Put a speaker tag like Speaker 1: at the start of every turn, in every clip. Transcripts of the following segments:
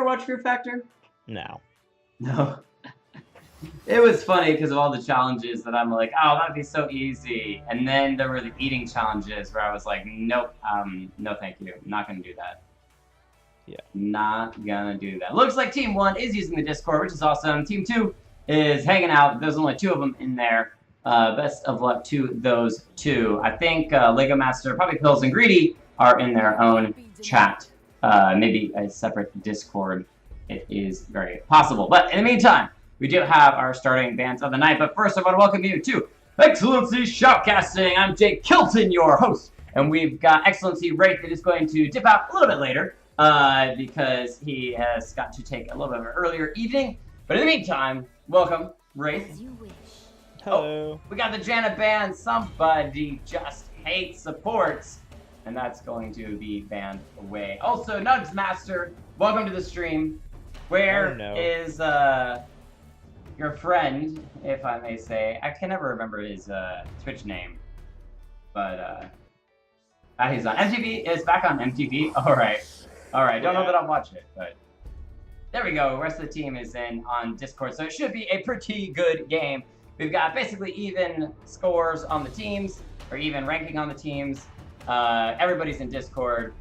Speaker 1: watch Fear Factor?
Speaker 2: No.
Speaker 1: No. It was funny because of all the challenges that I'm like, oh, that'd be so easy. And then there were the eating challenges where I was like, nope, no thank you. Not going to do that.
Speaker 2: Yeah.
Speaker 1: Not going to do that. Looks like Team 1 is using the Discord, which is awesome. Team 2 is hanging out. There's only 2 of them in there. Best of luck to those 2. I think Lego Master, Puppy Pills, and Greedy are in their own chat. Maybe a separate Discord. It is very possible. But in the meantime, we do have our starting bands of the night. But first, I want to welcome you to XLNC Shoutcasting. I'm Jake Kilton, your host. And we've got XLNC Wraith that is going to dip out a little bit later because he has got to take a little bit of an earlier evening. But in the meantime, welcome, Wraith.
Speaker 2: Hello.
Speaker 1: Oh, we got the Jana band. Somebody just hates supports. And that's going to be banned away. Also, Nugs Master, welcome to the stream. Where is your friend, if I may say? I can never remember his Twitch name. But he's on MTV. Is back on MTV. All right. Don't know that I'll watch it, but there we go. The rest of the team is in on Discord, so it should be a pretty good game. We've got basically even scores on the teams, or even ranking on the teams. Everybody's in Discord.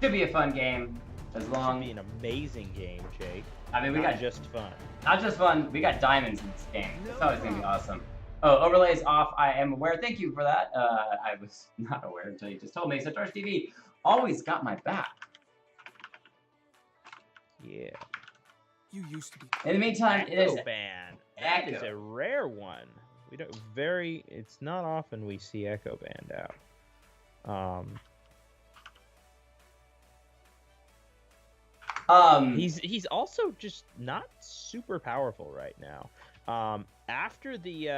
Speaker 1: Should be a fun game. As long.
Speaker 2: Should be an amazing game, Jake.
Speaker 1: I mean, we got
Speaker 2: just fun.
Speaker 1: Not just fun. We got diamonds in this game. It's always gonna be awesome. Oh, overlays off. I am aware. Thank you for that. I was not aware until you just told me. So Torch TV always got my back.
Speaker 2: Yeah.
Speaker 3: You used to be.
Speaker 1: In the meantime, it is
Speaker 2: Band. That is a rare one. We don't It's not often we see Echo Band out. He's also just not super powerful right now. After the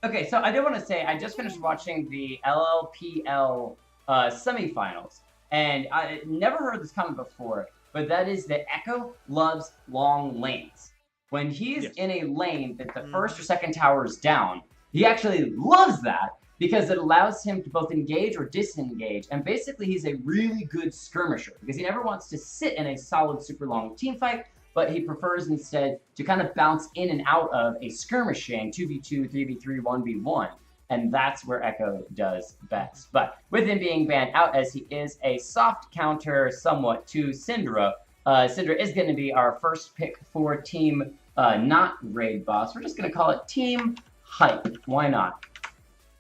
Speaker 1: Okay, so I do want to say I just finished watching the LLPL semifinals, and I never heard this comment before, but that is that Echo loves long lanes. When he's in a lane that the first or second tower is down, he actually loves that because it allows him to both engage or disengage, and basically he's a really good skirmisher because he never wants to sit in a solid super long team fight, but he prefers instead to kind of bounce in and out of a skirmishing 2v2, 3v3, 1v1, and that's where Echo does best. But with him being banned out as he is a soft counter somewhat to Syndra, Syndra is going to be our first pick for team not Raid Boss. We're just going to call it Team Hype. Why not?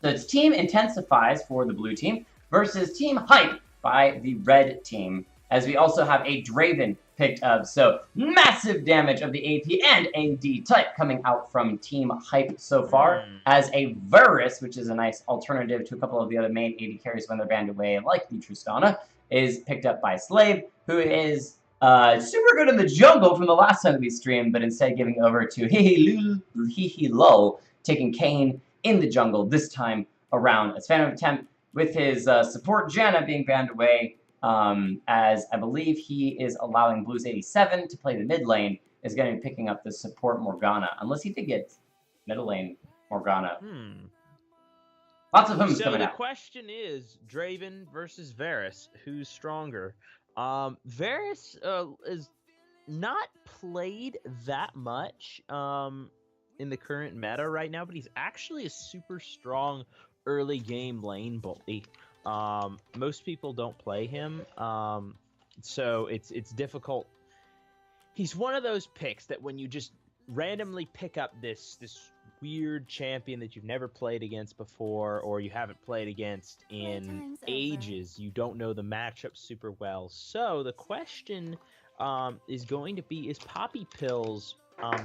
Speaker 1: So it's Team Intensifies for the blue team versus Team Hype by the red team, as we also have a Draven picked up. So massive damage of the AP and AD type coming out from Team Hype so far, as a Varus, which is a nice alternative to a couple of the other main AD carries when they're banned away, like the Tristana, is picked up by Slave, who is super good in the jungle from the last time we streamed, but instead giving over to Hihi Lul, taking Kayn in the jungle this time around as Phantom Attempt, with his support Janna being banned away, as I believe he is allowing Blues 87 to play the mid lane, is going to be picking up the support Morgana, unless he did get middle lane Morgana. Lots of hymns coming out.
Speaker 2: So the question is, Draven versus Varus, who's stronger? Varus is not played that much in the current meta right now, but he's actually a super strong early game lane bully. Most people don't play him, so it's difficult. He's one of those picks that when you just randomly pick up this weird champion that you've never played against before, or you haven't played against in ages, you don't know the matchup super well. So the question is going to be, is Poppy Pills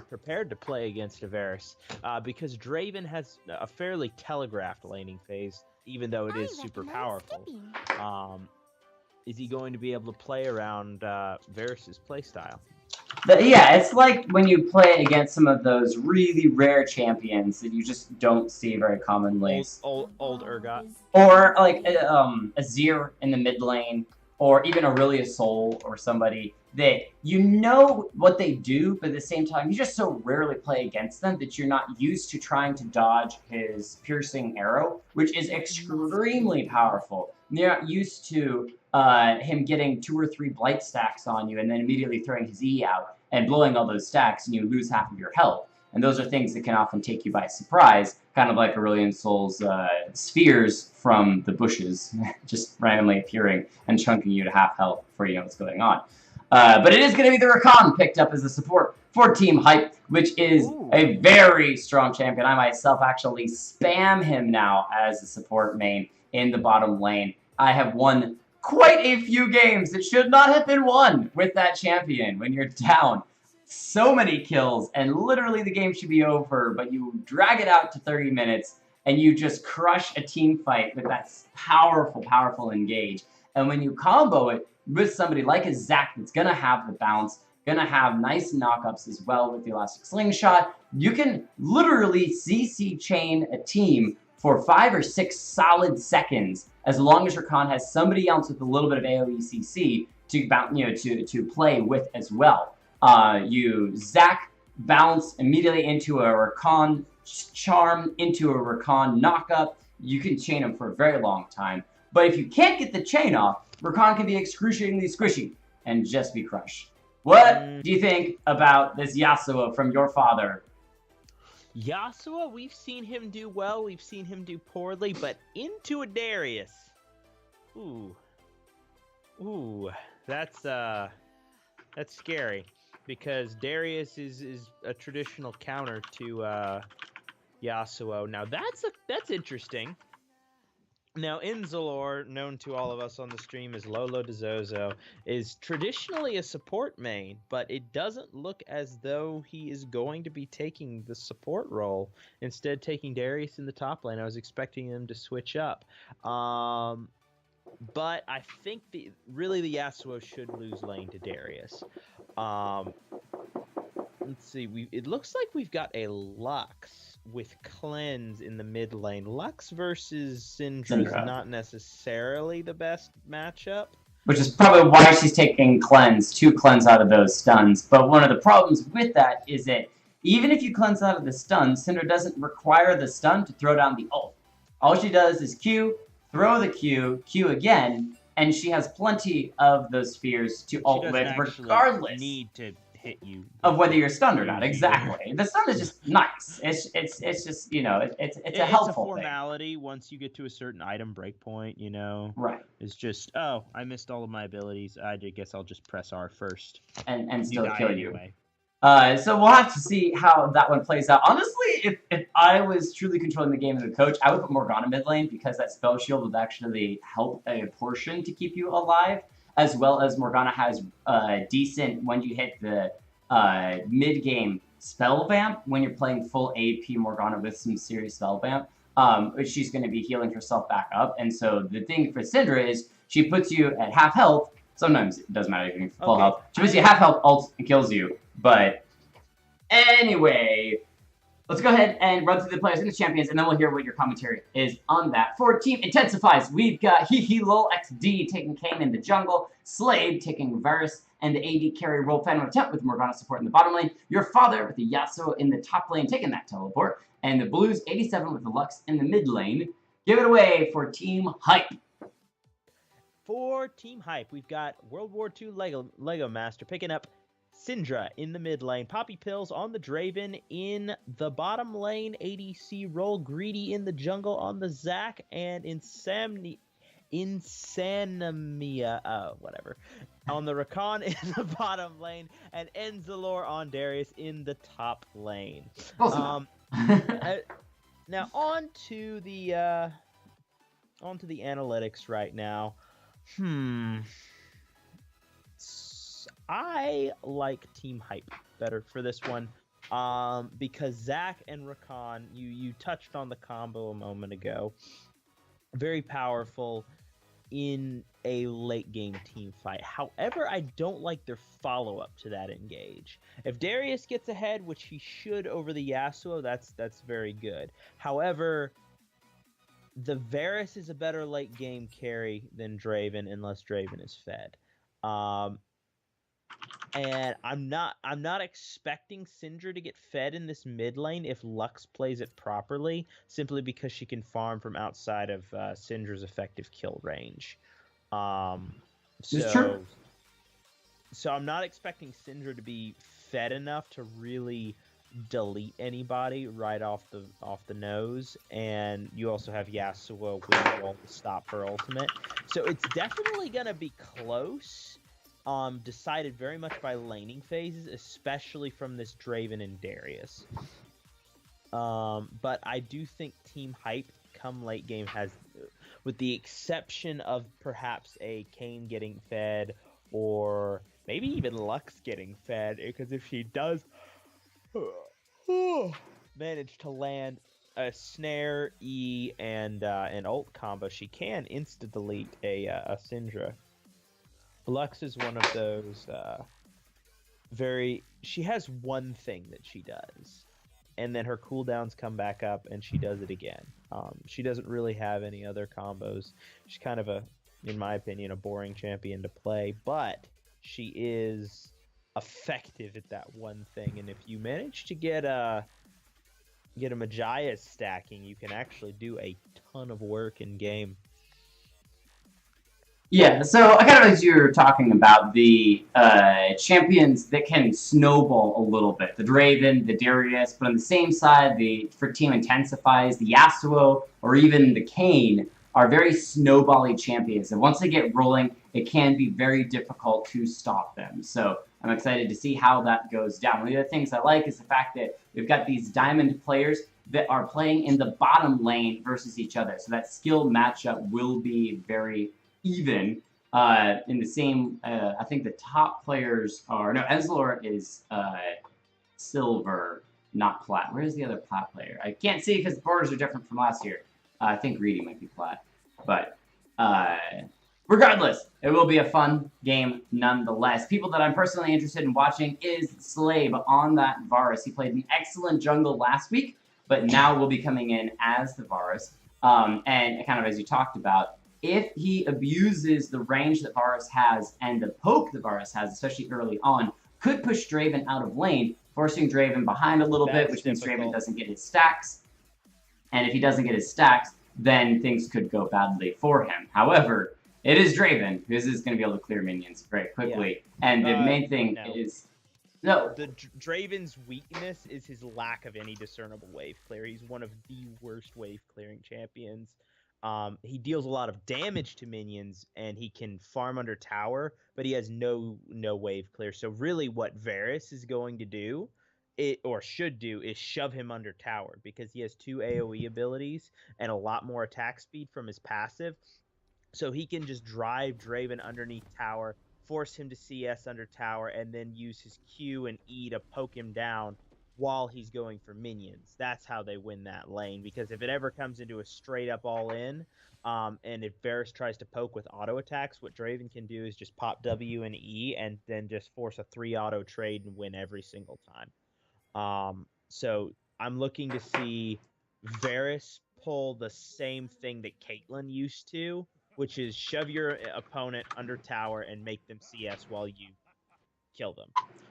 Speaker 2: prepared to play against a Varus? Because Draven has a fairly telegraphed laning phase, even though it is super powerful. Is he going to be able to play around Varus's playstyle?
Speaker 1: Yeah, it's like when you play against some of those really rare champions that you just don't see very commonly.
Speaker 2: Old Urgot.
Speaker 1: Or like a Zir in the mid lane, or even Aurelia Soul or somebody that you know what they do, but at the same time, you just so rarely play against them that you're not used to trying to dodge his piercing arrow, which is extremely powerful. you're not used to him getting 2 or 3 blight stacks on you and then immediately throwing his E out and blowing all those stacks, and you lose half of your health. And those are things that can often take you by surprise, kind of like Aurelion Sol's spheres from the bushes, just randomly appearing and chunking you to half health before you know what's going on. But it is going to be the Rakan picked up as a support for Team Hype, which is a very strong champion. I myself actually spam him now as a support main in the bottom lane. I have won quite a few games that should not have been won with that champion when you're down so many kills, and literally the game should be over, but you drag it out to 30 minutes, and you just crush a team fight with that powerful, powerful engage. And when you combo it with somebody like a Zac that's going to have the bounce, going to have nice knockups as well with the elastic slingshot, you can literally CC chain a team for 5 or 6 solid seconds, as long as Rakan has somebody else with a little bit of AoE CC to play with as well. You Zac bounce immediately into a Rakan charm, into a Rakan knockup. You can chain him for a very long time. But if you can't get the chain off, Rakan can be excruciatingly squishy and just be crushed. What do you think about this Yasuo from your father?
Speaker 2: Yasuo, we've seen him do well, we've seen him do poorly, but into a Darius. Ooh, that's scary, because Darius is a traditional counter to Yasuo. Now that's interesting. Now, Inzalor, known to all of us on the stream as Lolo de Zozo, is traditionally a support main, but it doesn't look as though he is going to be taking the support role, instead taking Darius in the top lane. I was expecting him to switch up. But I think really the Yasuo should lose lane to Darius. Let's see, it looks like we've got a Lux with Cleanse in the mid lane. Lux versus Syndra is not necessarily the best matchup.
Speaker 1: Which is probably why she's taking Cleanse, 2 Cleanse out of those stuns. But one of the problems with that is that even if you cleanse out of the stun, Syndra doesn't require the stun to throw down the ult. All she does is Q, throw the Q, Q again, and she has plenty of those spheres to ult with, regardless
Speaker 2: need to hit you
Speaker 1: of whether you're stunned or not. Exactly. The stun is just nice. It's just, you know, it's a helpful
Speaker 2: formality
Speaker 1: thing.
Speaker 2: Once you get to a certain item breakpoint, you know.
Speaker 1: Right.
Speaker 2: It's just, oh, I missed all of my abilities. I guess I'll just press R first.
Speaker 1: And still kill you.
Speaker 2: Anyway.
Speaker 1: So we'll have to see how that one plays out. Honestly, if I was truly controlling the game as a coach, I would put Morgana mid lane, because that spell shield would actually help a portion to keep you alive, as well as Morgana has decent, when you hit the mid-game spell vamp, when you're playing full AP Morgana with some serious spell vamp, she's going to be healing herself back up. And so the thing for Syndra is she puts you at half health. Sometimes it doesn't matter if you're full health. She puts you at half health, ults, and kills you. But anyway, let's go ahead and run through the players and the champions, and then we'll hear what your commentary is on that. For Team Intensifies, we've got Lol XD taking Kayn in the jungle, Slade taking Varus, and the AD carry role Phantom Attempt with Morgana support in the bottom lane, your father with the Yasuo in the top lane taking that teleport, and the Blues 87 with the Lux in the mid lane. Give it away for Team Hype.
Speaker 2: For Team Hype, we've got World War II Lego Master picking up Syndra in the mid lane, Poppy Pills on the Draven in the bottom lane, ADC role Greedy in the jungle on the Zac, and Insanamia, whatever, on the Rakan in the bottom lane, and Enzalor on Darius in the top lane. Now on to the analytics right now. I like Team Hype better for this one, because Zac and Rakan, you touched on the combo a moment ago, very powerful in a late game team fight. However, I don't like their follow-up to that engage. If Darius gets ahead, which he should over the Yasuo, that's very good. However, the Varus is a better late game carry than Draven, unless Draven is fed. And I'm not expecting Syndra to get fed in this mid lane if Lux plays it properly, simply because she can farm from outside of Syndra's effective kill range.
Speaker 1: It's true.
Speaker 2: So I'm not expecting Syndra to be fed enough to really delete anybody right off the nose, and you also have Yasuo with wall to stop her ultimate. So it's definitely gonna be close. Decided very much by laning phases, especially from this Draven and Darius. But I do think Team Hype come late game has, with the exception of perhaps a Kayn getting fed, or maybe even Lux getting fed, because if she does manage to land a snare, E, and an ult combo, she can insta-delete a Syndra. Lux is one of those she has one thing that she does, and then her cooldowns come back up and she does it again. She doesn't really have any other combos. She's kind of in my opinion, a boring champion to play, but she is effective at that one thing, and if you manage to get a Majias stacking, you can actually do a ton of work in game.
Speaker 1: Yeah, so kind of as you were talking about the champions that can snowball a little bit, the Draven, the Darius, but on the same side, for Team Intensifies, the Yasuo, or even the Kayn are very snowbally champions, and once they get rolling, it can be very difficult to stop them. So I'm excited to see how that goes down. One of the things I like is the fact that we've got these diamond players that are playing in the bottom lane versus each other, so that skill matchup will be very even. In the same, I think the top players are, no, Ezlor is silver, not plat. Where's the other plat player? I can't see because the borders are different from last year. I think Reedy might be plat. But regardless, it will be a fun game nonetheless. People that I'm personally interested in watching is Slave on that Varus. He played an excellent jungle last week, but now will be coming in as the Varus. And kind of as you talked about, if he abuses the range that Varus has and the poke that Varus has, especially early on, could push Draven out of lane, forcing Draven behind a little bit, which means Draven doesn't get his stacks. And if he doesn't get his stacks, then things could go badly for him. However, it is Draven who is going to be able to clear minions very quickly. Yeah. And the main thing is... No.
Speaker 2: The Draven's weakness is his lack of any discernible wave clear. He's one of the worst wave clearing champions. He deals a lot of damage to minions, and he can farm under tower, but he has no wave clear. So really what Varus is going to do, or should do, is shove him under tower, because he has 2 AoE abilities and a lot more attack speed from his passive. So he can just drive Draven underneath tower, force him to CS under tower, and then use his Q and E to poke him down while he's going for minions. That's how they win that lane, because if it ever comes into a straight up all in, and if Varus tries to poke with auto attacks, what Draven can do is just pop W and E and then just force a 3 auto trade and win every single time. So I'm looking to see Varus pull the same thing that Caitlyn used to, which is shove your opponent under tower and make them CS while you kill them.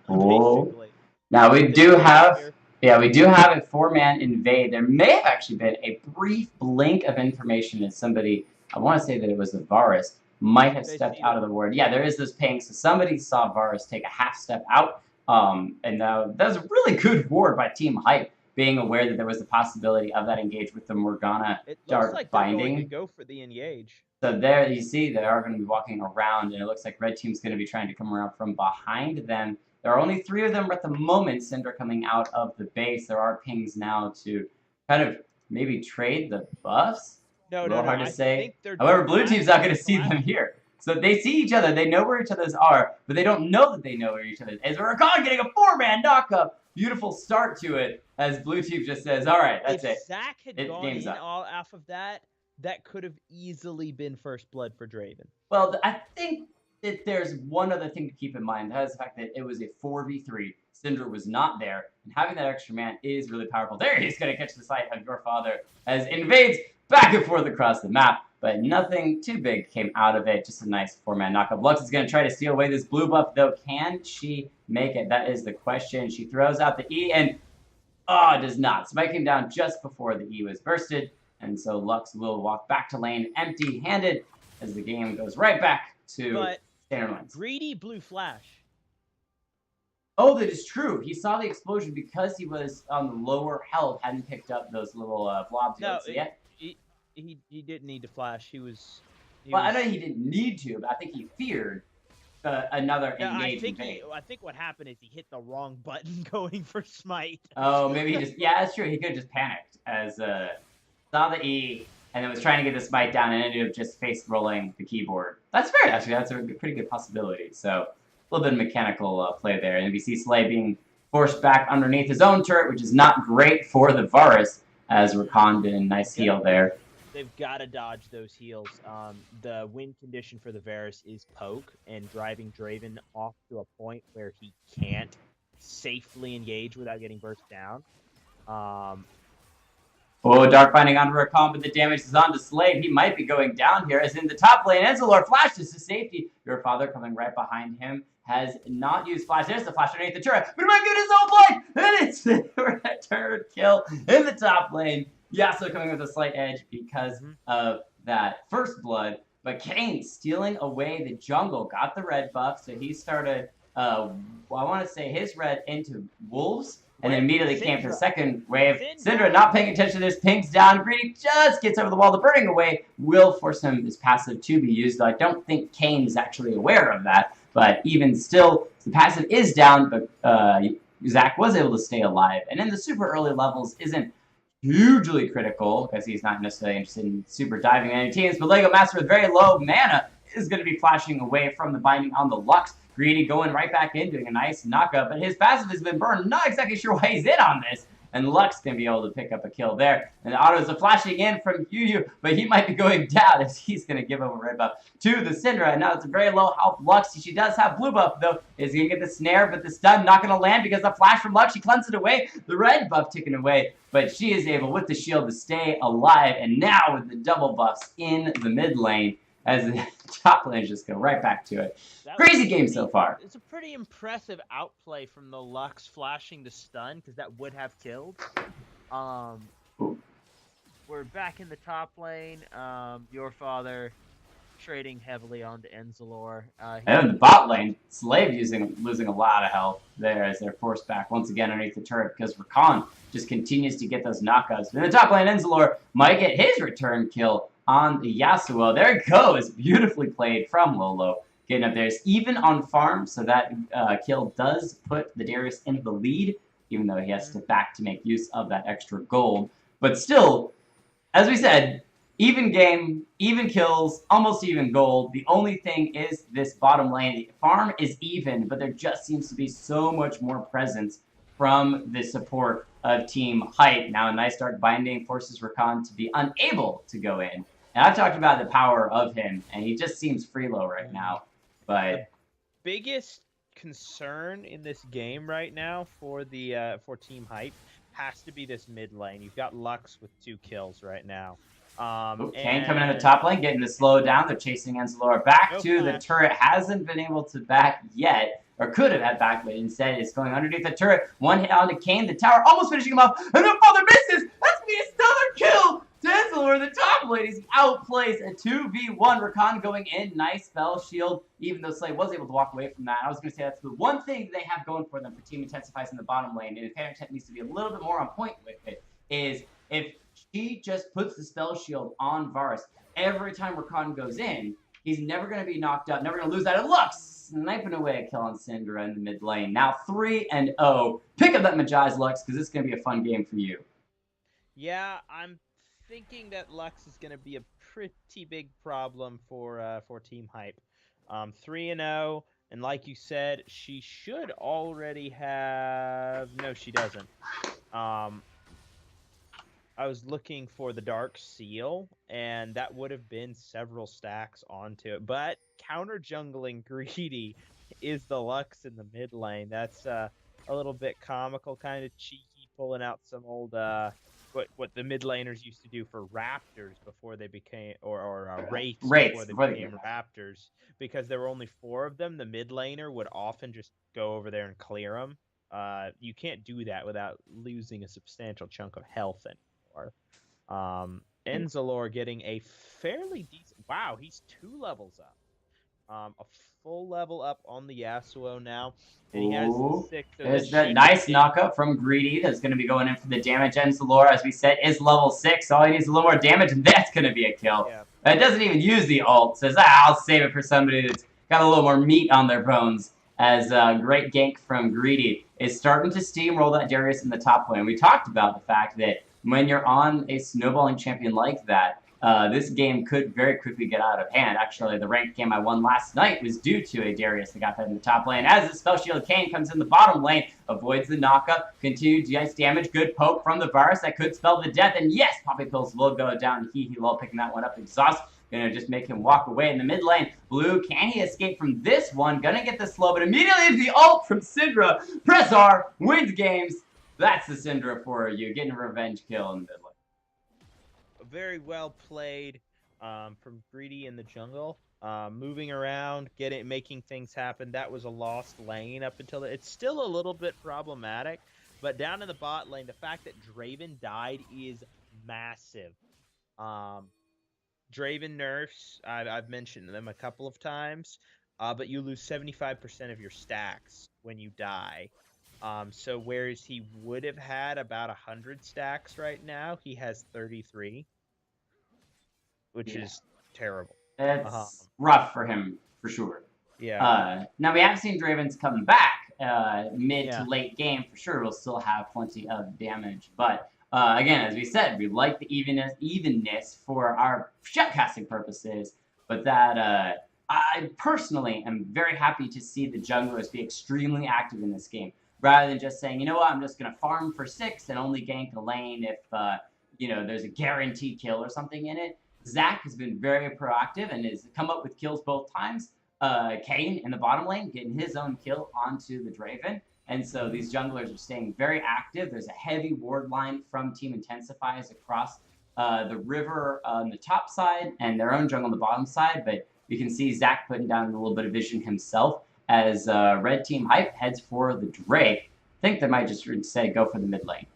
Speaker 2: Basically.
Speaker 1: Now we do have a 4-man invade. There may have actually been a brief blink of information as somebody, I want to say that it was the Varus, might have stepped out of the ward. Yeah, there is this ping, so somebody saw Varus take a half step out, and that was a really good ward by Team Hype, being aware that there was the possibility of that engage with the Morgana Dark
Speaker 2: like
Speaker 1: Binding.
Speaker 2: They're going to go for the engage.
Speaker 1: So there you see they are going to be walking around, and it looks like Red Team's going to be trying to come around from behind them. There are only 3 of them at the moment. Syndra coming out of the base. There are pings now to kind of maybe trade the buffs.
Speaker 2: No,
Speaker 1: a little hard to say.
Speaker 2: Think
Speaker 1: However, Blue Team's not going to see them here. So they see each other. They know where each other's are, but they don't know that they know where each other is. Ezra Rakan getting a 4-man knock-up. Beautiful start to it, as Blue Team just says, all right, that's it.
Speaker 2: If Zach had gone in all off of that, that could have easily been first blood for Draven.
Speaker 1: Well, I think that there's one other thing to keep in mind. That is the fact that it was a 4v3. Syndra was not there, and having that extra man is really powerful. There he's going to catch the sight of your father as invades back and forth across the map. but nothing too big came out of it. Just a nice 4-man knockup. Lux is going to try to steal away this blue buff, though. Can she make it? That is the question. She throws out the E, and does not. Smite came down just before the E was bursted, and so Lux will walk back to lane empty-handed as the game goes right back to standard lanes.
Speaker 2: Greedy blue flash.
Speaker 1: Oh, that is true. He saw the explosion because he was on the lower health, hadn't picked up those little blobs yet.
Speaker 2: He didn't need to flash. He was.
Speaker 1: I know he didn't need to, but I think he feared another engage.
Speaker 2: I think what happened is he hit the wrong button going for smite.
Speaker 1: Oh, maybe he just that's true. He could have just panicked as saw the E and then was trying to get the smite down and ended up just face rolling the keyboard. That's fair, actually. That's a pretty good possibility. So a little bit of mechanical play there. And we see Slay being forced back underneath his own turret, which is not great for the Varus, as Rakan did a nice heal there.
Speaker 2: They've got to dodge those heals. The win condition for the Varus is poke and driving Draven off to a point where he can't safely engage without getting burst down.
Speaker 1: Dark Binding onto Rakan, but the damage is on to Slave. He might be going down here, as in the top lane. Enzalor flashes to safety. Your father coming right behind him has not used flash. There's the flash underneath the turret, but he might get his own life, and it's the return kill in the top lane. Yasuo coming with a slight edge because of that first blood, but Kayn stealing away the jungle, got the red buff, so he started, I want to say his red into Wolves, and then immediately came for the second wave. Syndra not paying attention to this, pings down, Greedy just gets over the wall. The burning away will force him his passive to be used, though I don't think Kayn is actually aware of that, but even still, the passive is down, but Zach was able to stay alive, and in the super early levels isn't hugely critical because he's not necessarily interested in super diving any teams, but Lego Master with very low mana is going to be flashing away from the binding on the Lux. Greedy going right back in, doing a nice knockup, but his passive has been burned. Not exactly sure why he's in on this. And Lux can be able to pick up a kill there. And the autos are flashing in from Yu, but he might be going down as he's going to give up a red buff to the Syndra. And now it's a very low health Lux. She does have blue buff, though. Is going to get the snare, but the stun not going to land because the flash from Lux. She cleanses it away. The red buff taken away, but she is able with the shield to stay alive. And now with the double buffs in the mid lane, as the top lanes just go right back to it. Crazy game so far.
Speaker 2: It's a pretty impressive outplay from the Lux flashing the stun, because that would have killed. We're back in the top lane. Your father trading heavily onto Enzalor.
Speaker 1: And in the bot lane, Slave losing a lot of health there as they're forced back once again underneath the turret because Rakan just continues to get those knockouts. In the top lane, Enzalor might get his return kill on the Yasuo. There it goes. Beautifully played from Lolo. Getting up there. It's even on farm, so that kill does put the Darius into the lead, even though he has to back to make use of that extra gold. But still, as we said, even game, even kills, almost even gold. The only thing is this bottom lane. The farm is even, but there just seems to be so much more presence from the support of Team Hype. Now a nice Dark Binding forces Rakan to be unable to go in. And I've talked about the power of him, and he just seems free low right now. But
Speaker 2: the biggest concern in this game right now for the for Team Hype has to be this mid lane. You've got Lux with 2 kills right now.
Speaker 1: Kayn coming in the top lane, getting to slow down. They're chasing Enzalor back to the turret. Hasn't been able to back yet, or could have had back, but instead is going underneath the turret. One hit onto Kayn, the tower almost finishing him off, and the father misses. That's me another kill. Enzalor, the top lane, is outplays a 2v1. Rakan going in, nice spell shield, even though Slay was able to walk away from that. I was going to say that's the one thing they have going for them for Team Intensifies in the bottom lane, and if Parentech needs to be a little bit more on point with it, is if she just puts the spell shield on Varus every time Rakan goes in, he's never going to be knocked out, never going to lose that. And look, sniping away a kill on Syndra in the mid lane. Now 3-0. Pick up that Maji's Lux, because this is going to be a fun game for you.
Speaker 2: Yeah, I'm thinking that Lux is going to be a pretty big problem for Team Hype. 3-0, and like you said, she should already have... No, she doesn't. I was looking for the Dark Seal, and that would have been several stacks onto it. But counter jungling Greedy is the Lux in the mid lane. That's a little bit comical, kind of cheeky, pulling out some old what the mid laners used to do for raptors before they became or wraiths
Speaker 1: Wraiths
Speaker 2: before they
Speaker 1: became
Speaker 2: became raptors, because there were only 4 of them. The mid laner would often just go over there and clear them. You can't do that without losing a substantial chunk of health anymore. Enzalor getting a fairly decent. Wow, he's 2 levels up. A full level up on the Yasuo now, and he has 6. So
Speaker 1: there's that nice knockup from Greedy that's going to be going in for the damage. Enzalor, as we said, is level 6. So all he needs is a little more damage, and that's going to be a kill.
Speaker 2: Yeah.
Speaker 1: It doesn't even use the ult. Says, I'll save it for somebody that's got a little more meat on their bones. As great gank from Greedy is starting to steamroll that Darius in the top lane. We talked about the fact that when you're on a snowballing champion like that, this game could very quickly get out of hand. Actually, the ranked game I won last night was due to a Darius that got fed in the top lane. As the Spell Shield Kane comes in the bottom lane, avoids the knockup, continued dice damage, good poke from the Varus that could spell the death, and yes, Poppy Pills will go down. He lol picking that one up. Exhaust gonna just make him walk away in the mid lane. Blue, can he escape from this one? Gonna get the slow, but immediately into the ult from Syndra. Press R, wins games. That's the Syndra for you, getting a revenge kill in the mid lane.
Speaker 2: Very well played from Greedy in the jungle, moving around, making things happen. That was a lost lane up until it's still a little bit problematic, but down in the bot lane, the fact that Draven died is massive. Draven nerfs, I've mentioned them a couple of times, but you lose 75% of your stacks when you die. So whereas he would have had about 100 stacks right now, he has 33. Which is terrible.
Speaker 1: It's rough for him, for sure.
Speaker 2: Yeah.
Speaker 1: Now, we have seen Draven's come back mid to late game. For sure, we'll still have plenty of damage. But, again, as we said, we like the evenness for our shoutcasting purposes. But that, I personally am very happy to see the junglers be extremely active in this game. Rather than just saying, you know what, I'm just going to farm for 6 and only gank a lane if, there's a guaranteed kill or something in it. Zach has been very proactive and has come up with kills both times. Kane in the bottom lane getting his own kill onto the Draven. And so these junglers are staying very active. There's a heavy ward line from Team Intensifies across the river on the top side and their own jungle on the bottom side. But you can see Zach putting down a little bit of vision himself as Red Team Hype heads for the Drake. I think they might just instead go for the mid lane.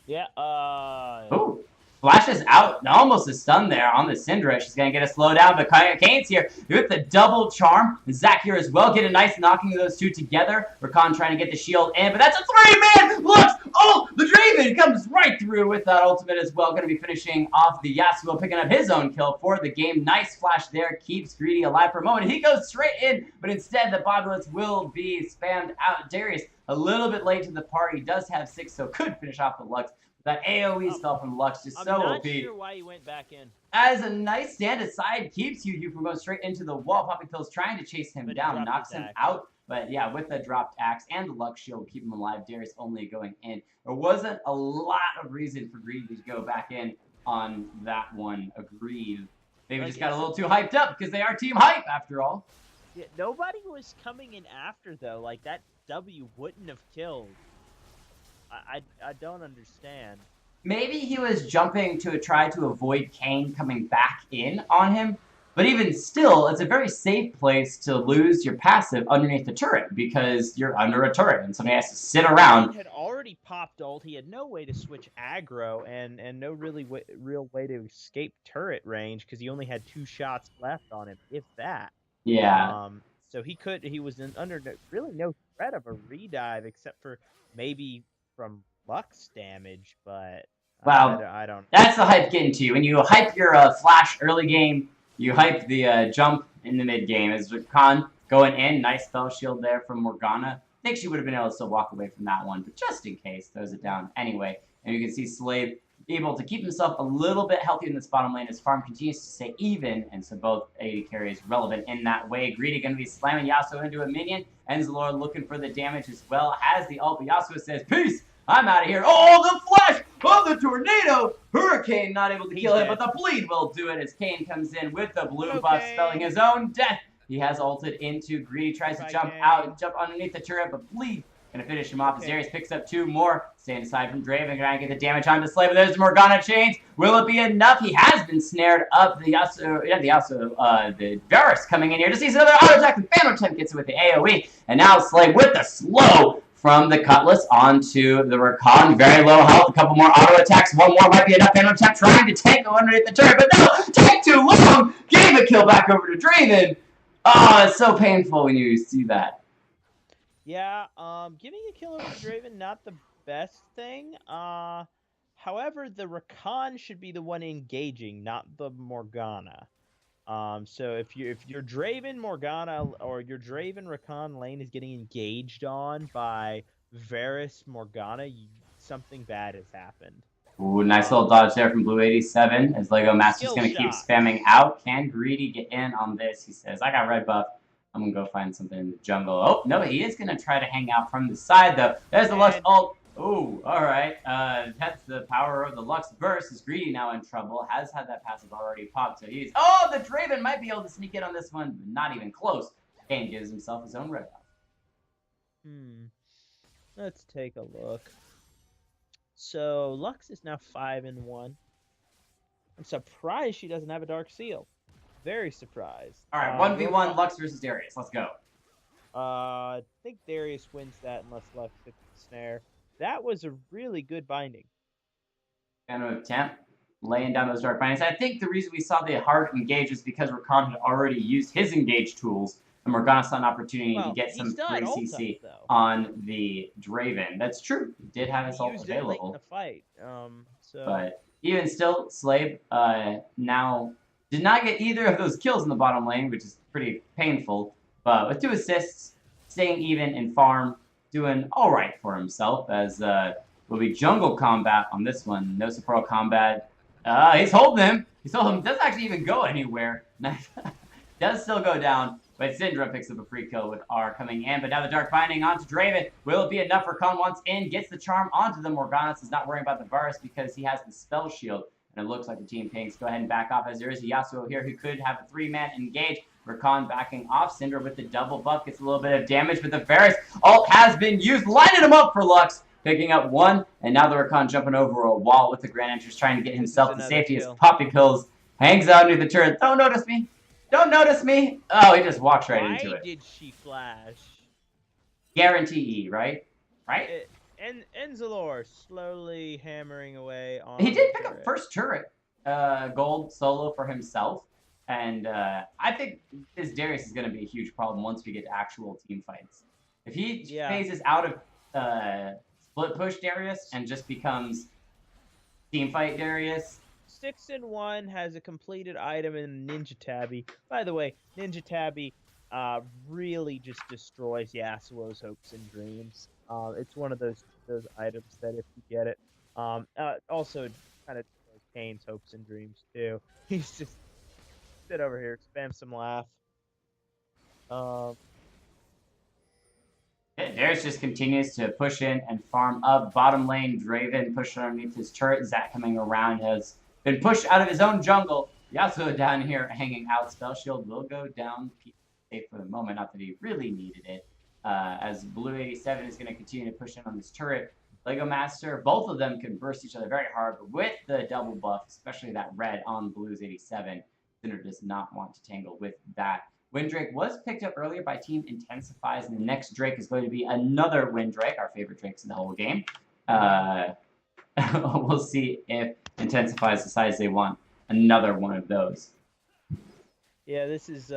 Speaker 2: Yeah.
Speaker 1: Oh. Flash is out, almost a stun there on the Syndra. She's going to get a slow down, but Kane's here with the double charm. Zach here as well, get a nice knocking of those two together. Rakan trying to get the shield in, but that's a 3-man! Looks! Oh, the Draven comes right through with that ultimate as well. Going to be finishing off the Yasuo, picking up his own kill for the game. Nice flash there, keeps Greedy alive for a moment. He goes straight in, but instead the Bobulus will be spammed out. Darius a little bit late to the party, does have 6, so could finish off the Lux. That AoE stuff from Lux just so OP.
Speaker 2: I'm not sure why he went back in.
Speaker 1: As a nice stand aside, keeps you from going straight into the wall. Poppy Pill's trying to chase him down, knocks him out. But yeah, with the dropped axe and the Lux shield, keep him alive. Darius only going in. There wasn't a lot of reason for Greedy to go back in on that one. Agreed. Maybe just got a little too hyped up because they are Team Hype after all.
Speaker 2: Yeah, nobody was coming in after though. Like that W wouldn't have killed. I don't understand.
Speaker 1: Maybe he was jumping to try to avoid Kane coming back in on him, but even still, it's a very safe place to lose your passive underneath the turret because you're under a turret and somebody has to sit around.
Speaker 2: He had already popped ult. He had no way to switch aggro and no real way to escape turret range because he only had 2 shots left on him, if that.
Speaker 1: Yeah.
Speaker 2: So he was under really no threat of a redive except for maybe from Lux damage, but
Speaker 1: well,
Speaker 2: I don't.
Speaker 1: That's the hype getting to you. When you hype your flash early game, you hype the jump in the mid game. As Rakan going in, nice spell shield there from Morgana. I think she would have been able to still walk away from that one, but just in case, throws it down anyway. And you can see Slave able to keep himself a little bit healthier in this bottom lane as farm continues to stay even, and so both AD carries relevant in that way. Greedy going to be slamming Yasuo into a minion. Enzalor looking for the damage as well. Has the ult, but Yasuo says, peace! I'm out of here. Oh, the flash of the tornado! Hurricane not able to kill him, but the bleed will do it as Kane comes in with the blue buff, spelling his own death. He has ulted into Greedy, tries to jump out and jump underneath the turret, but bleed Gonna finish him off. Azarius picks up 2 more. Staying aside from Draven. Gonna get the damage on Slay, but there's the Morgana chains. Will it be enough? He has been snared up. The Varus coming in here to see another auto attack. The Phantom Temp gets it with the AoE. And now Slay with the slow from the Cutlass onto the Rakan. Very low health. A couple more auto attacks. One more might be enough. Phantom Temp trying to tank underneath the turret, but no! Take too long! Gave a kill back over to Draven. Oh, it's so painful when you see that.
Speaker 2: Yeah, giving a kill over to Draven, not the best thing. However, the Rakan should be the one engaging, not the Morgana. So if your Draven Morgana or your Draven Rakan lane is getting engaged on by Varus Morgana, something bad has happened.
Speaker 1: Ooh, nice little dodge there from Blue 87 as Lego Master's going to keep spamming out. Can Greedy get in on this? He says, I got red buff. I'm going to go find something in the jungle. Oh, no, he is going to try to hang out from the side, though. There's the Lux ult. Ooh, all right. That's the power of the Lux burst. Is Greedy now in trouble? Has had that passive already popped, so he's... Oh, the Draven might be able to sneak in on this one. Not even close. Kane gives himself his own red buff.
Speaker 2: Let's take a look. So, Lux is now 5-1. I'm surprised she doesn't have a Dark Seal. Very surprised.
Speaker 1: All right, 1v1 Lux versus Darius. Let's go.
Speaker 2: I think Darius wins that unless Lux hits the snare. That was a really good binding.
Speaker 1: Phantom Temp laying down those dark bindings. I think the reason we saw the hard engage is because Rakan had already used his engage tools, and Morgana saw an opportunity to get some free CC on the Draven. That's true. He did have his ult available.
Speaker 2: Late in the fight.
Speaker 1: But even still, Slave now did not get either of those kills in the bottom lane, which is pretty painful. But with 2 assists, staying even in farm, doing all right for himself as will be jungle combat on this one. No support combat. He's holding him. He's holding him. Doesn't actually even go anywhere. Does still go down. But Syndra picks up a free kill with R coming in. But now the Dark Binding onto Draven. Will it be enough for Khan once in? Gets the charm onto the Morgana. Is not worrying about the Varus because he has the spell shield. And it looks like the team Pinks go ahead and back off as there is a Yasuo here who could have a 3-man engage. Rakan backing off. Syndra with the double buff gets a little bit of damage, but the Varus ult has been used, lining him up for Lux, picking up 1, and now the Rakan jumping over a wall with the Grand Entrance, trying to get himself to safety as Poppy Pills hangs out near the turret. Don't notice me. Don't notice me. Oh, he just walks right into it.
Speaker 2: Why did she flash?
Speaker 1: Guarantee E, right? Right?
Speaker 2: Enzalor slowly hammering away on.
Speaker 1: He did pick up first turret gold solo for himself. And I think this Darius is going to be a huge problem once we get to actual team fights. If he phases out of split push Darius and just becomes team fight Darius.
Speaker 2: 6-1 has a completed item in Ninja Tabby. By the way, Ninja Tabby really just destroys Yasuo's hopes and dreams. It's one of those items that if you get it, also kind of destroys Kane's hopes and dreams too. He's just sit over here, spam some laugh.
Speaker 1: Darius just continues to push in and farm up. Bottom lane, Draven pushing underneath his turret. Zach coming around has been pushed out of his own jungle. Yasuo down here hanging out. Spell shield will go down. Safe for the moment, not that he really needed it. As Blue 87 is going to continue to push in on this turret. Lego Master, both of them can burst each other very hard, but with the double buff, especially that red on Blue's 87, Sinner does not want to tangle with that. Windrake was picked up earlier by Team Intensifies, and the next Drake is going to be another Windrake, our favorite Drakes in the whole game. We'll see if Intensifies decides they want another one of those.
Speaker 2: Yeah, this is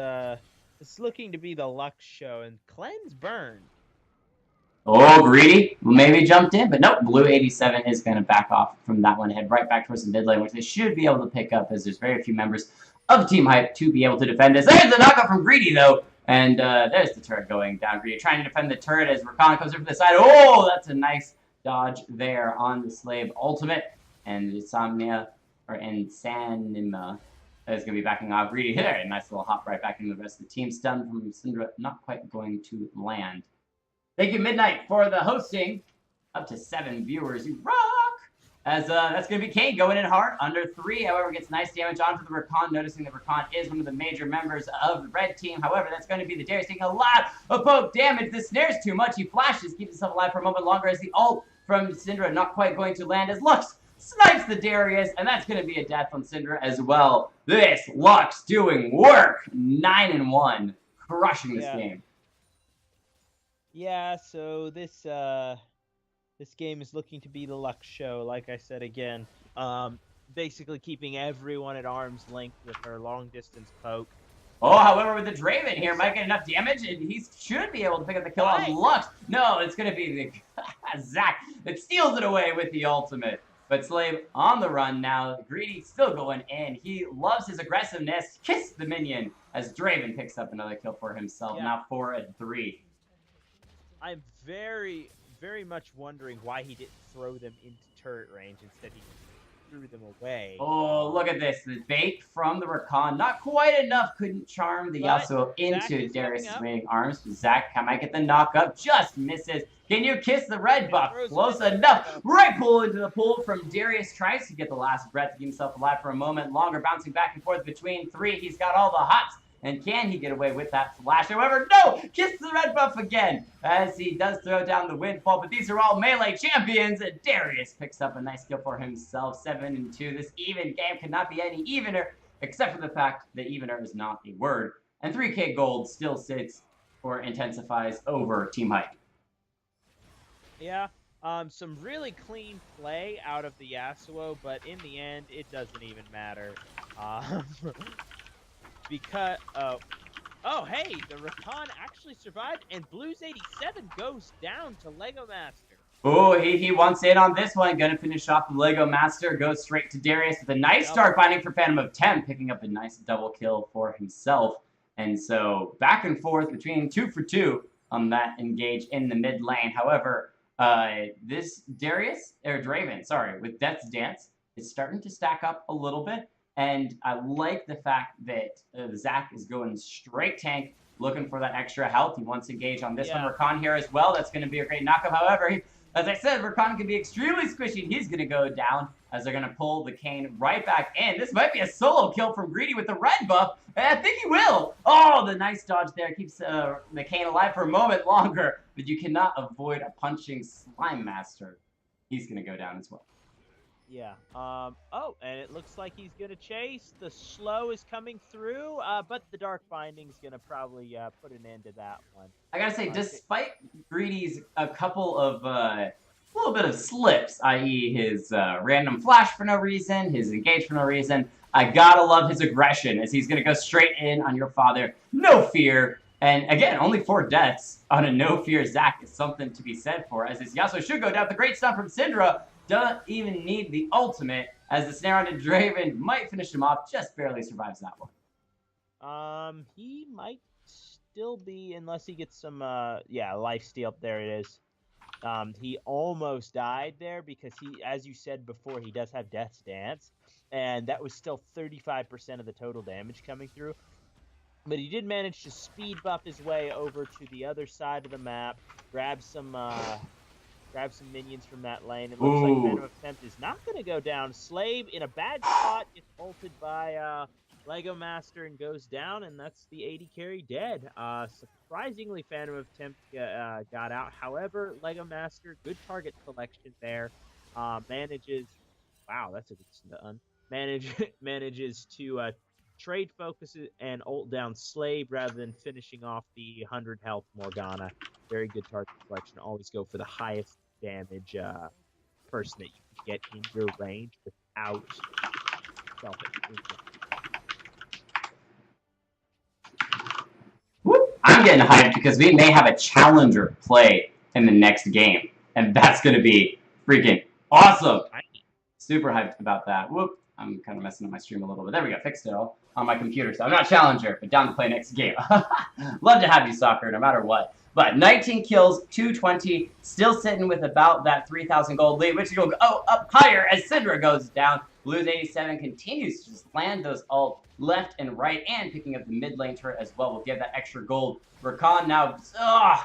Speaker 2: it's looking to be the Lux show, and Cleanse Burn.
Speaker 1: Oh, Greedy maybe jumped in, but nope. Blue 87 is going to back off from that one, head right back towards the mid lane, which they should be able to pick up as there's very few members of Team Hype to be able to defend this. There's the knockout from Greedy, though, and there's the turret going down. Greedy trying to defend the turret as Rakan comes over to the side. Oh, that's a nice dodge there on the Slave ultimate, and Insanima is going to be backing off Greedy here. A nice little hop right back into the rest of the team. Stun from Syndra, not quite going to land. Thank you, Midnight, for the hosting. Up to 7 viewers. You rock! As that's going to be Kane going in hard, under 3. However, gets nice damage onto the Rakan, noticing that Rakan is one of the major members of the red team. However, that's going to be the Darius taking a lot of poke damage. The snare's too much. He flashes, keeps himself alive for a moment longer as the ult from Syndra not quite going to land as Lux snipes the Darius, and that's going to be a death on Syndra as well. This Lux doing work. 9-1, crushing this game.
Speaker 2: Yeah, so this game is looking to be the Lux show, like I said again. Basically keeping everyone at arm's length with her long-distance poke.
Speaker 1: Oh, however, with the Draven here, might get enough damage, and he should be able to pick up the kill on Lux. No, it's going to be the Zac that steals it away with the ultimate. But Slave on the run now. Greedy still going in. He loves his aggressiveness. Kiss the minion as Draven picks up another kill for himself. Yeah. Now 4-3.
Speaker 2: I'm very, very much wondering why he didn't throw them into turret range. Instead, he threw them away.
Speaker 1: Oh, look at this. The bait from the Rakan. Not quite enough. Couldn't charm the Yasuo into Darius' waiting arms. Zac might get the knock up. Just misses. Can you kiss the red buff? Close enough. Right pull into the pool from Darius. Tries to get the last breath to keep himself alive for a moment longer. Bouncing back and forth between 3. He's got all the hots. And can he get away with that flash? However, no! Kiss the red buff again as he does throw down the windfall. But these are all melee champions. And Darius picks up a nice kill for himself. 7-2. This even game cannot be any evener, except for the fact that evener is not a word. And 3K gold still sits or intensifies over Team Hype.
Speaker 2: Yeah, some really clean play out of the Yasuo, but in the end, it doesn't even matter. Because, oh, hey, the Rakan actually survived, and Blues 87 goes down to Lego Master.
Speaker 1: Oh, he wants in on this one. Gonna finish off the Lego Master. Goes straight to Darius with a nice start finding for Phantom of 10, picking up a nice double kill for himself. And so, back and forth between 2 for 2 on that engage in the mid lane. However, this Darius, or Draven, sorry, with Death's Dance, is starting to stack up a little bit. And I like the fact that Zac is going straight tank, looking for that extra health. He wants to engage on this one. Rakan here as well. That's going to be a great knockup. However, as I said, Rakan can be extremely squishy. He's going to go down as they're going to pull the Kane right back in. This might be a solo kill from Greedy with the red buff. And I think he will. Oh, the nice dodge there keeps the Kane alive for a moment longer. But you cannot avoid a punching Slime Master. He's going to go down as well.
Speaker 2: Yeah. Oh, and it looks like he's going to chase. The slow is coming through, but the Dark Binding's going to probably put an end to that one.
Speaker 1: I got to say, despite Greedy's a couple of, little bit of slips, i.e. his random flash for no reason, his engage for no reason, I gotta love his aggression as he's going to go straight in on your father. No fear. And again, only 4 deaths on a no fear Zac is something to be said for, as his Yasuo should go down. The great stun from Syndra. Doesn't even need the ultimate, as the snare onto Draven might finish him off. Just barely survives that one.
Speaker 2: He might still be, unless he gets some, lifesteal. There it is. He almost died there because he, as you said before, he does have Death's Dance, and that was still 35% of the total damage coming through. But he did manage to speed buff his way over to the other side of the map, grab some minions from that lane. It looks like Phantom of Tempt is not going to go down. Slave in a bad spot gets ulted by Lego Master and goes down, and that's the 80 carry dead. Surprisingly, Phantom of Tempt got out. However, Lego Master, good target selection there. Manages, wow, that's a good stun. Manages to trade focuses and ult down Slave rather than finishing off the 100 health Morgana. Very good target selection. Always go for the highest damage person that you can get in your range without self-exclusion.
Speaker 1: I'm getting hyped because we may have a challenger play in the next game. And that's going to be freaking awesome. Super hyped about that. Whoop. I'm kind of messing up my stream a little bit. There we go. Fixed it all on my computer. So I'm not challenger, but down to play next game. Love to have you, Soccer, no matter what. But 19 kills, 220, still sitting with about that 3,000 gold lead, which will go up higher as Syndra goes down. Blues 87 continues to just land those ult left and right, and picking up the mid lane turret as well will give that extra gold. Rakan now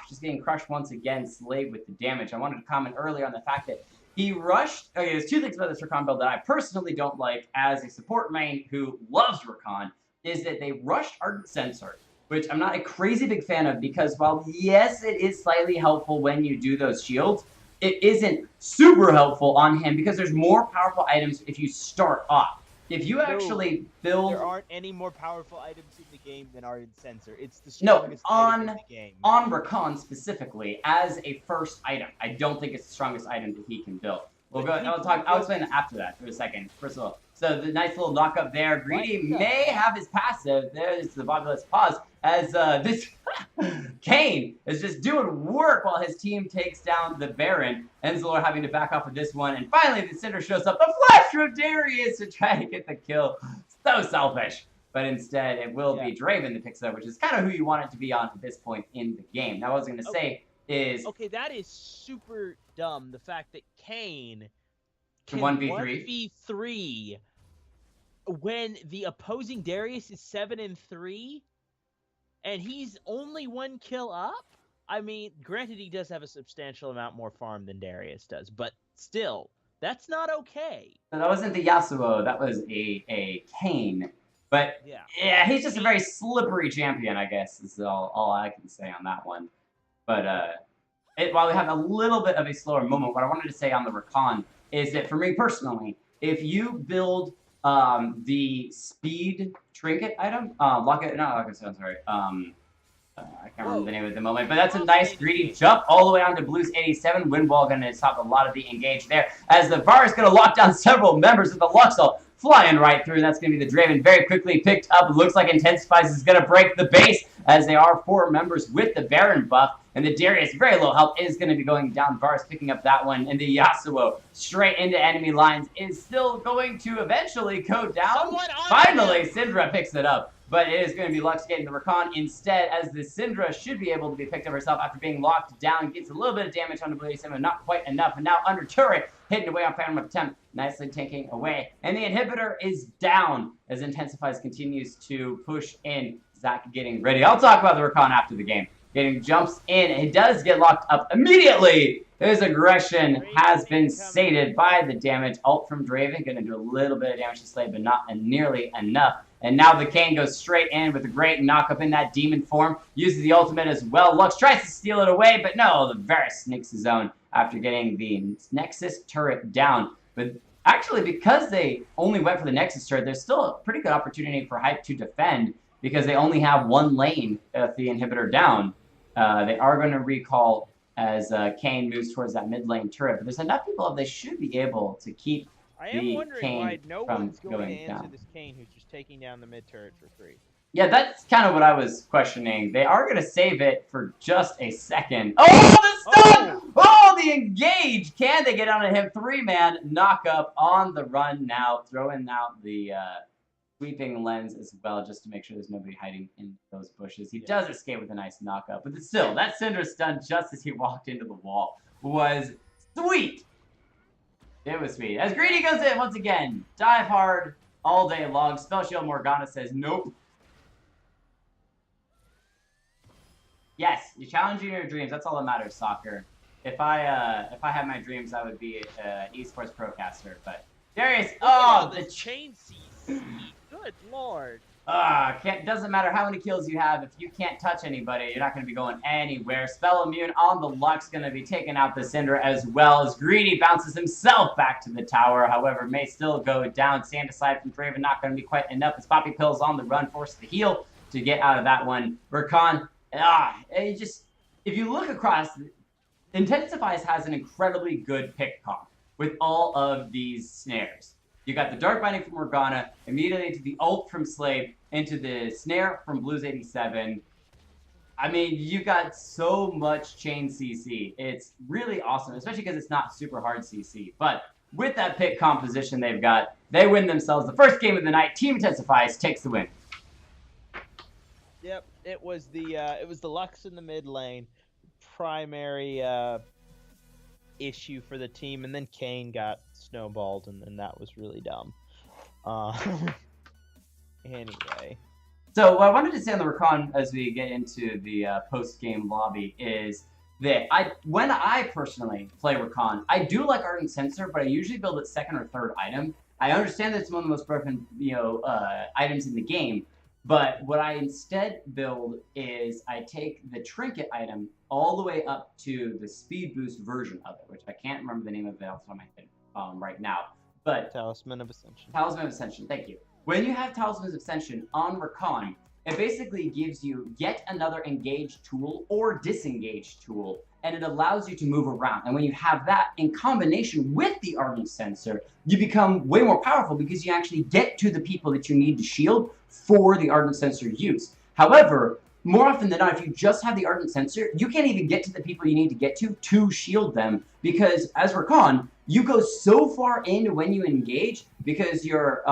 Speaker 1: just getting crushed once again, Slave with the damage. I wanted to comment earlier on the fact that he rushed. Okay, there's two things about this Rakan build that I personally don't like as a support main who loves Rakan, is that they rushed Ardent Sensor, which I'm not a crazy big fan of because while, yes, it is slightly helpful when you do those shields, it isn't super helpful on him because there's more powerful items if you start off. If you actually build...
Speaker 4: There aren't any more powerful items in the game than Ardent Sensor. It's the
Speaker 1: No,
Speaker 4: strongest item in the game.
Speaker 1: on Rakan specifically, as a first item, I don't think it's the strongest item that he can build. I'll explain that after that for a second. First of all, so the nice little knock up there. Greedy may have his passive. There's the Bobulus pause as this Kane is just doing work while his team takes down the Baron. Enzalor having to back off of this one, and finally the Cinder shows up. The flash from Darius to try to get the kill. So selfish. But instead, it will be Draven that picks it up, which is kind of who you want it to be on at this point in the game. Now, what I was going to say is...
Speaker 4: Okay, that is super dumb, the fact that Kane
Speaker 1: can
Speaker 4: 1v3 when the opposing Darius is 7-3, and he's only 1 kill up? I mean, granted, he does have a substantial amount more farm than Darius does, but still, that's not okay.
Speaker 1: So that wasn't the Yasuo, that was a Kane. But, yeah, he's just a very slippery champion, I guess, is all I can say on that one. But while we have a little bit of a slower moment, what I wanted to say on the Rakan is that for me personally, if you build the speed trinket item, I can't remember the name at the moment, but that's a nice greedy jump all the way onto Blue's 87. Windwall going to stop a lot of the engage there, as the VAR is going to lock down several members of the Luxel, flying right through. That's going to be the Draven, very quickly picked up. Looks like Intensifies is going to break the base, as they are 4 members with the Baron buff, and the Darius, very low health, is going to be going down. VAR is picking up that one, and the Yasuo, straight into enemy lines, is still going to eventually go down. Finally, Syndra picks it up. But it is going to be Lux getting the Rakan instead, as the Syndra should be able to be picked up herself after being locked down. Gets a little bit of damage on the Blue 87, not quite enough. And now under turret, hitting away on Phantom Attempt, nicely tanking away. And the inhibitor is down as Intensifies continues to push in. Zach getting ready. I'll talk about the Rakan after the game. Getting jumps in, and he does get locked up immediately. His aggression has been sated by the damage. Ult from Draven, going to do a little bit of damage to Slade, but not nearly enough. And now the Kane goes straight in with a great knock-up in that demon form. Uses the ultimate as well. Lux tries to steal it away, but no, the Varus sneaks his own after getting the Nexus turret down. But actually, because they only went for the Nexus turret, there's still a pretty good opportunity for Hype to defend because they only have 1 lane with the inhibitor down. They are going to recall as Kane moves towards that mid lane turret, but there's enough people that they should be able to keep
Speaker 4: I am wondering why no one's going to answer this Kane who's just taking down the mid turret for free.
Speaker 1: Yeah, that's kind of what I was questioning. They are going to save it for just a second. Oh, the stun! Oh, the engage! Can they get onto him? 3-man knock-up on the run now, throwing out the sweeping lens as well, just to make sure there's nobody hiding in those bushes. He does escape with a nice knock-up, but still, that Cinder stun just as he walked into the wall was sweet! It was sweet. As Greedy goes in once again, dive hard all day long. Spell Shield Morgana says nope. Yes, you challenge your dreams. That's all that matters, soccer. If I had my dreams, I would be an esports procaster. But Darius,
Speaker 4: the chain CC. Good lord.
Speaker 1: Doesn't matter how many kills you have. If you can't touch anybody, you're not going to be going anywhere. Spell Immune on the Lux, going to be taking out the Cinder as well, as Greedy bounces himself back to the tower. However, may still go down. Sand aside from Draven, not going to be quite enough. As Poppy Pill's on the run, forces the heal to get out of that one. Rakan, if you look across, Intensifies has an incredibly good pick comp with all of these snares. You got the Dark Binding from Morgana, immediately to the ult from Slave, into the snare from Blues 87. I mean, you got so much chain CC. It's really awesome, especially because it's not super hard CC. But with that pick composition they've got, they win themselves the first game of the night. Team Intensifies takes the win.
Speaker 4: Yep, it was the Lux in the mid lane, primary issue for the team, and then Kane got snowballed, and that was really dumb. Anyway.
Speaker 1: So what I wanted to say on the Rakan as we get into the post-game lobby is that when I personally play Rakan, I do like Ardent Sensor, but I usually build it second or third item. I understand that it's one of the most broken, items in the game, but what I instead build is I take the trinket item all the way up to the speed boost version of it, which I can't remember the name of it off the top of my head right now. But
Speaker 2: Talisman of Ascension.
Speaker 1: Talisman of Ascension, thank you. When you have Talisman of Ascension on Rakan, it basically gives you yet another engaged tool or disengaged tool, and it allows you to move around. And when you have that in combination with the Ardent Sensor, you become way more powerful because you actually get to the people that you need to shield for the Ardent Sensor use. However, more often than not, if you just have the Ardent Sensor, you can't even get to the people you need to get to shield them, because as Rakan, you go so far in when you engage because you're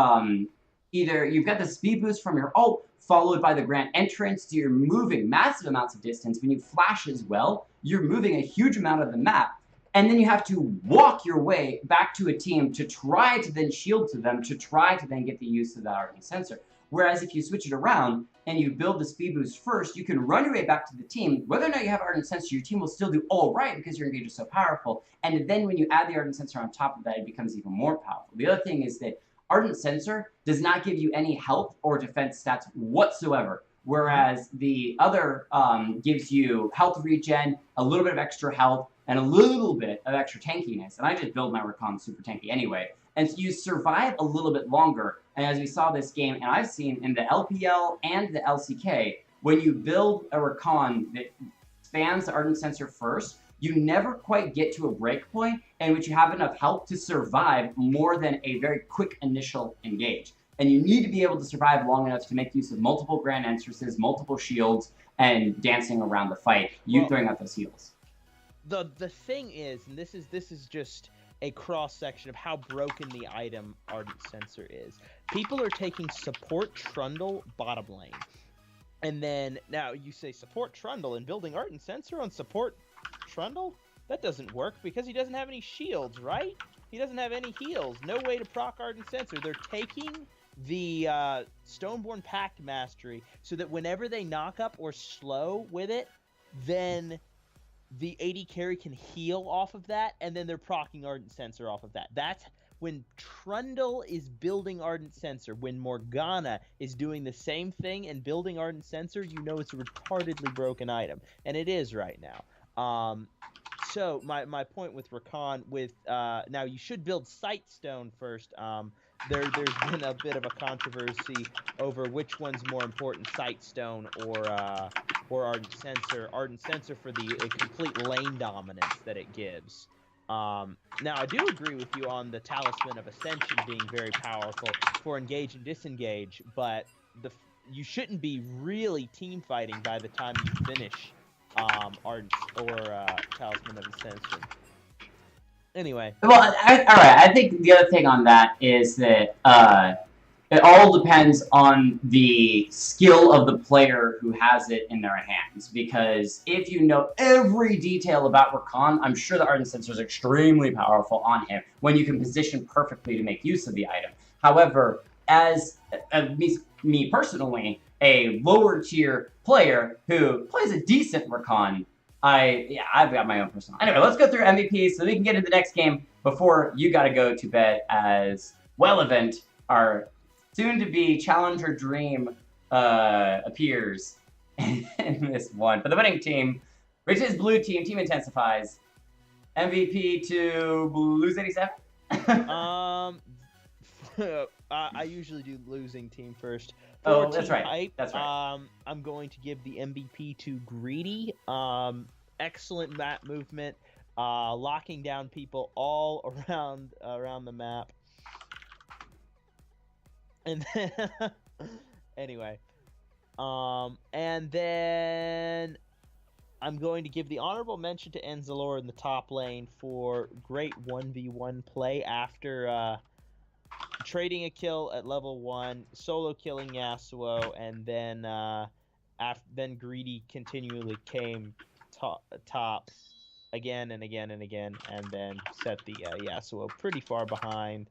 Speaker 1: either you've got the speed boost from your ult, followed by the Grand Entrance, so you're moving massive amounts of distance. When you flash as well, you're moving a huge amount of the map, and then you have to walk your way back to a team to try to then shield to them, to try to then get the use of that Ardent Sensor. Whereas if you switch it around and you build the speed boost first, you can run your way back to the team. Whether or not you have Ardent Sensor, your team will still do all right because your engage is so powerful. And then when you add the Ardent Sensor on top of that, it becomes even more powerful. The other thing is that Ardent Sensor does not give you any health or defense stats whatsoever, whereas the other gives you health regen, a little bit of extra health, and a little bit of extra tankiness. And I just build my Rakan super tanky anyway. And so you survive a little bit longer. And as we saw this game, and I've seen in the LPL and the LCK, when you build a Rakan that spans the Ardent Sensor first, you never quite get to a break point in which you have enough health to survive more than a very quick initial engage. And you need to be able to survive long enough to make use of multiple Grand Entrances, multiple shields, and dancing around the fight, throwing out those heals.
Speaker 4: The thing is, and this is just a cross section of how broken the item Ardent Sensor is. People are taking support Trundle bottom lane. And then now you say support Trundle and building Ardent Sensor on support Trundle? That doesn't work because he doesn't have any shields, right? He doesn't have any heals. No way to proc Ardent Sensor. They're taking the Stoneborn Pact Mastery so that whenever they knock up or slow with it, then the AD carry can heal off of that, and then they're proccing Ardent Sensor off of that. That's when Trundle is building Ardent Sensor. When Morgana is doing the same thing and building Ardent Sensor, you know it's a retardedly broken item. And it is right now. So my point with Rakan, now you should build Sightstone first. There's been a bit of a controversy over which one's more important, Sightstone or Ardent Sensor. Ardent Sensor for the complete lane dominance that it gives. Now I do agree with you on the Talisman of Ascension being very powerful for engage and disengage, but you shouldn't be really team fighting by the time you finish Ardent or Talisman of Ascension. Anyway.
Speaker 1: Well, all right. I think the other thing on that is that it all depends on the skill of the player who has it in their hands. Because if you know every detail about Rakan, I'm sure the Ardent Sensor is extremely powerful on him when you can position perfectly to make use of the item. However, as me personally, a lower tier player who plays a decent Rakan, I've got my own personal. Anyway, let's go through MVP so we can get into the next game before you got to go to bed as Event, our soon-to-be Challenger Dream, appears in this one. For the winning team, which is Blue Team, Team Intensifies. MVP to Blues 87?
Speaker 4: I usually do losing team first.
Speaker 1: Oh, that's right.
Speaker 4: Hype,
Speaker 1: that's right.
Speaker 4: I'm going to give the MVP to Greedy. Excellent map movement, locking down people all around the map. And then, anyway, and then I'm going to give the honorable mention to Enzalor in the top lane for great 1v1 play after trading a kill at level 1, solo killing Yasuo, and then Greedy continually came top again and again and again, and then set the Yasuo pretty far behind.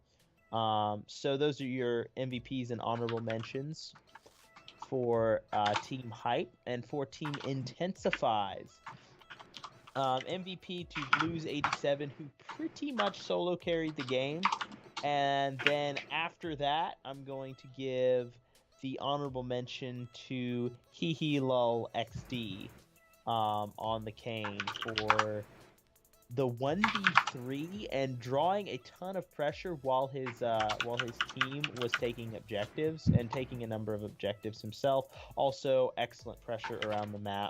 Speaker 4: So those are your MVPs and honorable mentions for Team Hype. And for Team Intensifies,
Speaker 2: MVP to Blues 87, who pretty much solo carried the game. And then after that, I'm going to give the honorable mention to Lol XD on the cane for the 1v3 and drawing a ton of pressure while his team was taking objectives and taking a number of objectives himself. Also, excellent pressure around the map.